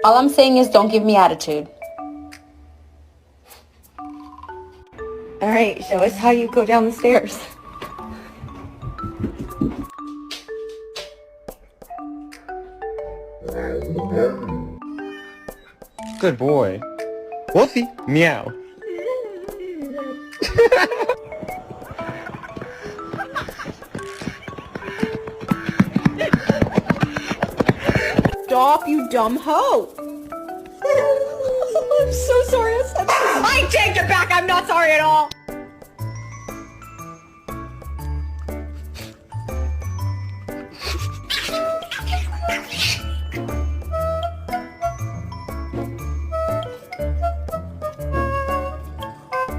All I'm saying is don't give me attitude. All right, show us how you go down the stairs. Good boy. Wolfie, meow. Stop, you dumb hoe! I'm so sorry I said that. I take it back, I'm not sorry at all!